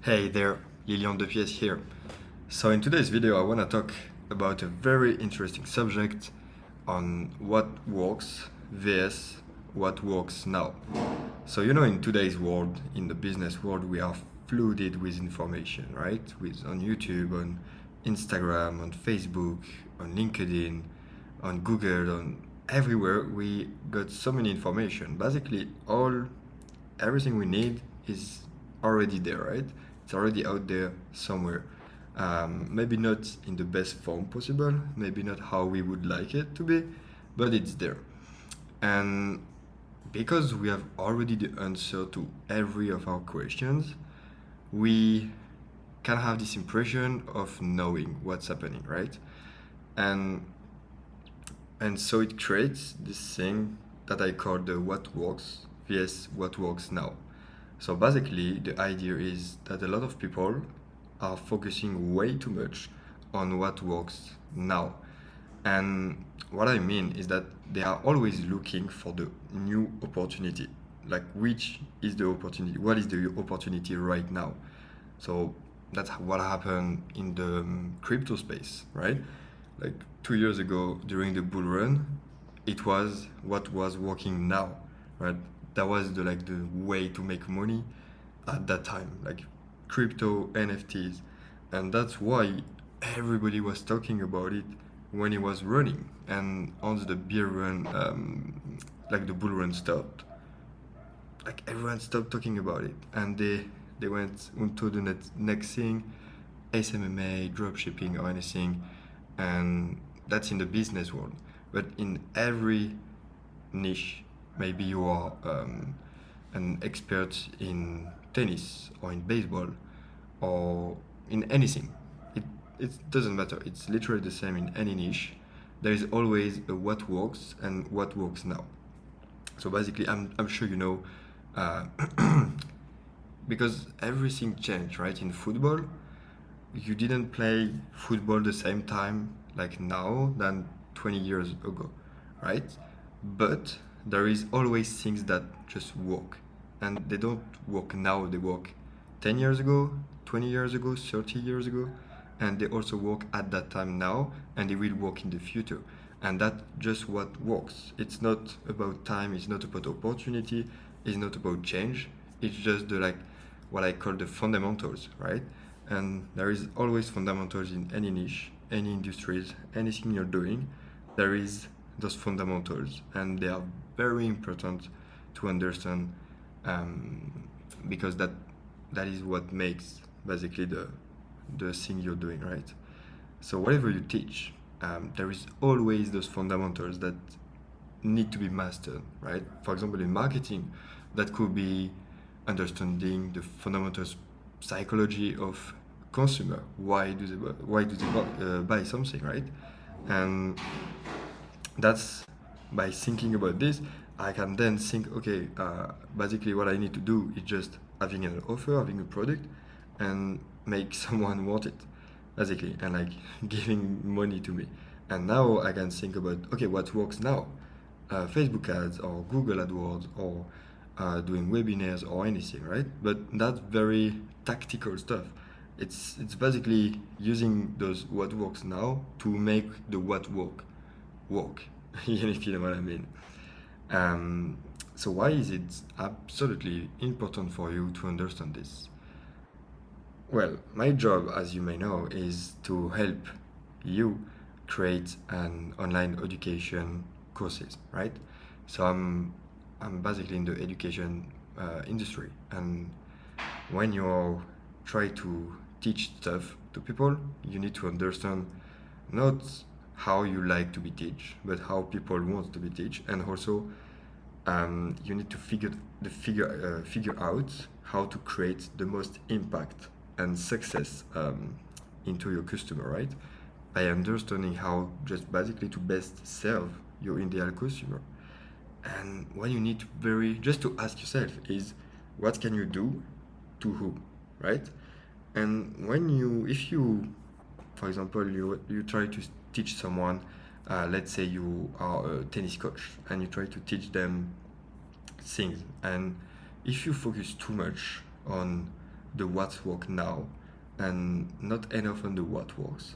Hey there, Lilian Depiesse here. So in today's video I want to talk about a very interesting subject on what works vs what works now. So in today's world, in the business world, we are flooded with information, right? With on YouTube, on Instagram, on Facebook, on LinkedIn, on Google, on everywhere we got so many information. Basically all everything we need is already there, right? It's already out there somewhere. Maybe not in the best form possible, maybe not how we would like it to be, but it's there. And because we have already the answer to every of our questions, we can have this impression of knowing what's happening, right? And and so it creates this thing that I call the what works vs what works now. So basically, the idea is that a lot of people are focusing way too much on what works now. And what I mean is that they are always looking for the new opportunity. Like, which is the opportunity? What is the opportunity right now? So that's what happened in the crypto space, right? Like 2 years ago during the bull run, it was what was working now, right? That was the way to make money at that time, like crypto, NFTs, and that's why everybody was talking about it when it was running. And once the bear run, like the bull run stopped, like everyone stopped talking about it, and they went into the next thing, SMMA, dropshipping, or anything, and that's in the business world. But in every niche, maybe you are an expert in tennis or in baseball or in anything. It it doesn't matter. It's literally the same in any niche. There is always a what works and what works now. So basically, I'm sure uh, because everything changed, right? In football, you didn't play football the same time like now than 20 years ago, right? But there is always things that just work. And they don't work now, they work 10 years ago, 20 years ago, 30 years ago, and they also work at that time now, and they will work in the future. And that's just what works. It's not about time, it's not about opportunity, it's not about change. It's just the like what I call the fundamentals, right? And there is always fundamentals in any niche, any industries, anything you're doing. There is those fundamentals, and they are very important to understand, um, because that is what makes basically the thing you're doing, right? So whatever you teach, there is always those fundamentals that need to be mastered, right? For example, in marketing, that could be understanding the fundamental psychology of consumer. Why do they buy something, right? And that's by thinking about this, I can then think, okay, basically what I need to do is just having an offer, having a product, and make someone want it, basically, and like giving money to me. And now I can think about, okay, what works now? Facebook ads or Google AdWords or doing webinars or anything, right? But that's very tactical stuff. It's basically using those what works now to make the what work, if you know what I mean. Um, so why is it absolutely important for you to understand this? Well, my job, as you may know, is to help you create an online education courses, right? So I'm basically in the education industry, and when you try to teach stuff to people, you need to understand not how you like to be teach, but how people want to be teach, and also you need to figure out how to create the most impact and success into your customer, right? By understanding how just basically to best serve your ideal customer. And what you need to very just to ask yourself is, what can you do to whom, right? And if you, for example, you try to teach someone, let's say you are a tennis coach and you try to teach them things, and if you focus too much on the what works now and not enough on the what works,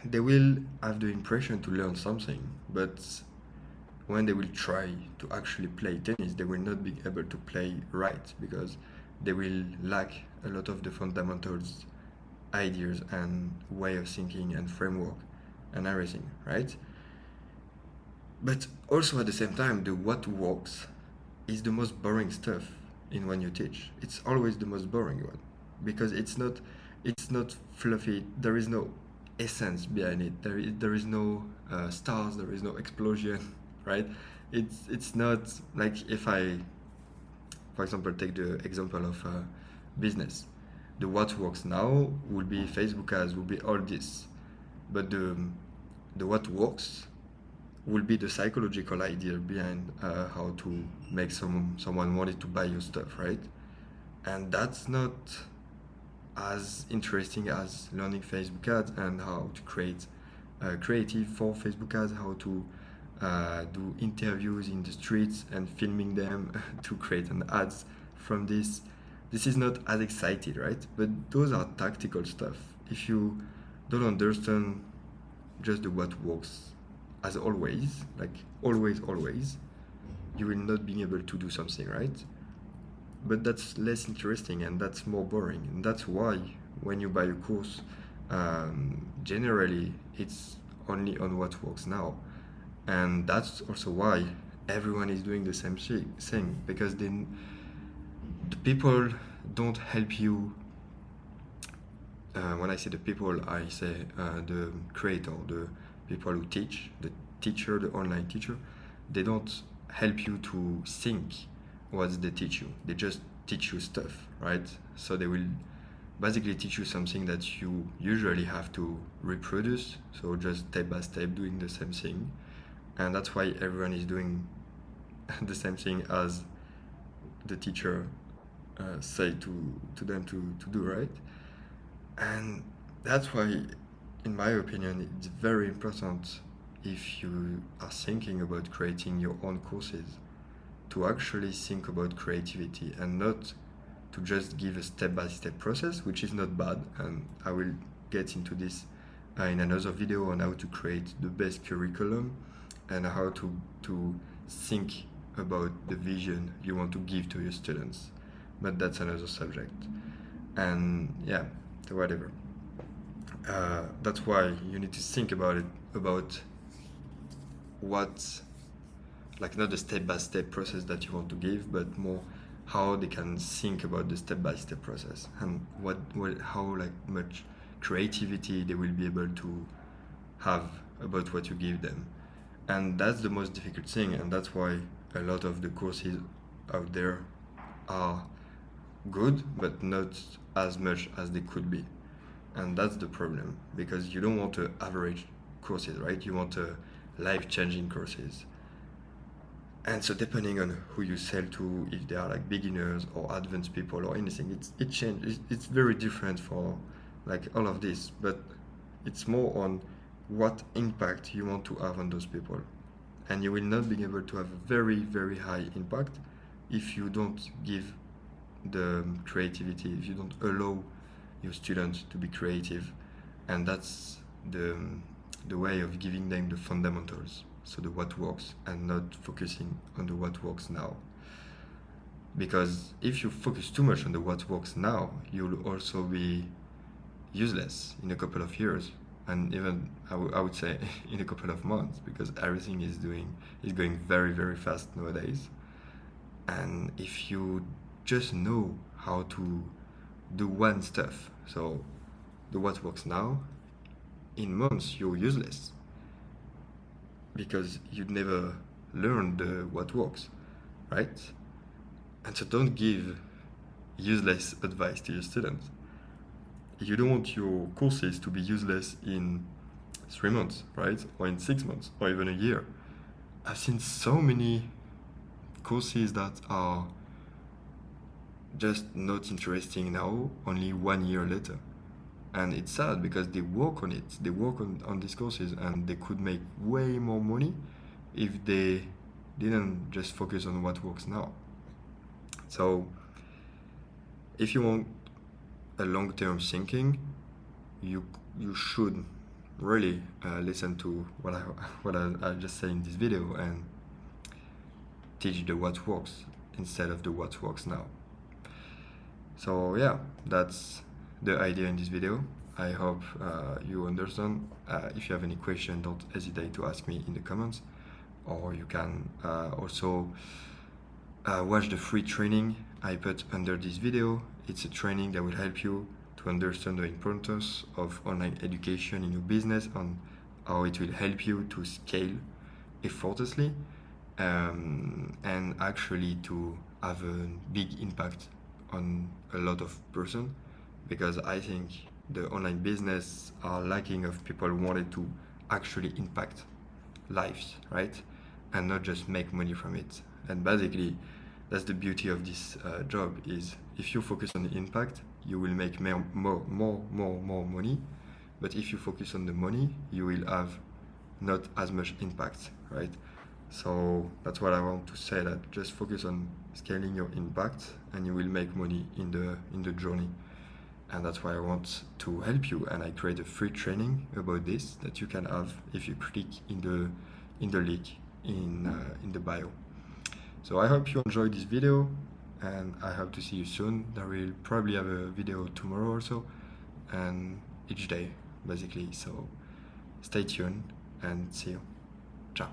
they will have the impression to learn something, but when they will try to actually play tennis, they will not be able to play right because they will lack a lot of the fundamentals, ideas, and way of thinking and framework and everything, right? But also at the same time, the what works is the most boring stuff in when you teach. It's always the most boring one because it's not fluffy. There is no essence behind it. There is no stars. There is no explosion, right? It's not like if I, for example, take the example of business. The what works now will be Facebook ads, will be all this, but the what works will be the psychological idea behind how to make someone wanted to buy your stuff, right? And that's not as interesting as learning Facebook ads and how to create creative for Facebook ads, how to do interviews in the streets and filming them to create an ads from this. This is not as exciting, right? But those are tactical stuff. If you don't understand just the what works as always, like always, you will not be able to do something, right? But that's less interesting and that's more boring. And that's why when you buy a course, generally it's only on what works now. And that's also why everyone is doing the same thing because then the people don't help you. When I say the people, I say the creator, the people who teach, the teacher, the online teacher. They don't help you to think what they teach you. They just teach you stuff, right? So they will basically teach you something that you usually have to reproduce. So just step by step doing the same thing. And that's why everyone is doing the same thing as the teacher say to them to do, right? And that's why, in my opinion, it's very important if you are thinking about creating your own courses to actually think about creativity and not to just give a step-by-step process, which is not bad. And I will get into this in another video on how to create the best curriculum and how to think about the vision you want to give to your students. But that's another subject. And yeah, so whatever. That's why you need to think about it, about what, like not the step-by-step process that you want to give, but more how they can think about the step-by-step process and how like much creativity they will be able to have about what you give them. And that's the most difficult thing, and that's why a lot of the courses out there are good, but not as much as they could be. And that's the problem, because you don't want average courses, right? You want life-changing courses. And so depending on who you sell to, if they are like beginners or advanced people or anything, it changes. It's very different for like all of this, but it's more on what impact you want to have on those people. And you will not be able to have a very, very high impact if you don't give the creativity, if you don't allow your students to be creative. And that's the way of giving them the fundamentals, so the what works, and not focusing on the what works now. Because if you focus too much on the what works now, you'll also be useless in a couple of years, and even I would say in a couple of months, because everything is going very, very fast nowadays. And if you just know how to do one stuff, so the what works now, in months you're useless because you'd never learned the what works, right? And so don't give useless advice to your students. You don't want your courses to be useless in 3 months, right? Or in 6 months, or even a year. I've seen so many courses that are just not interesting now, only 1 year later. And it's sad because they work on it, they work on these courses, and they could make way more money if they didn't just focus on what works now. So If you want a long-term thinking, you should really listen to what I just said in this video and teach the what works instead of the what works now. So yeah, that's the idea in this video. I hope you understand. If you have any question, don't hesitate to ask me in the comments, or you can also watch the free training I put under this video. It's a training that will help you to understand the importance of online education in your business and how it will help you to scale effortlessly and actually to have a big impact on a lot of person, because I think the online business are lacking of people who wanted to actually impact lives, right? And not just make money from it. And basically, that's the beauty of this job, is if you focus on the impact, you will make more money. But if you focus on the money, you will have not as much impact, right? So that's what I want to say, that just focus on scaling your impact and you will make money in the journey. And that's why I want to help you, and I create a free training about this that you can have if you click in the link in the bio. So I hope you enjoyed this video, and I hope to see you soon. I will probably have a video tomorrow also, and each day basically. So stay tuned and see you. Ciao.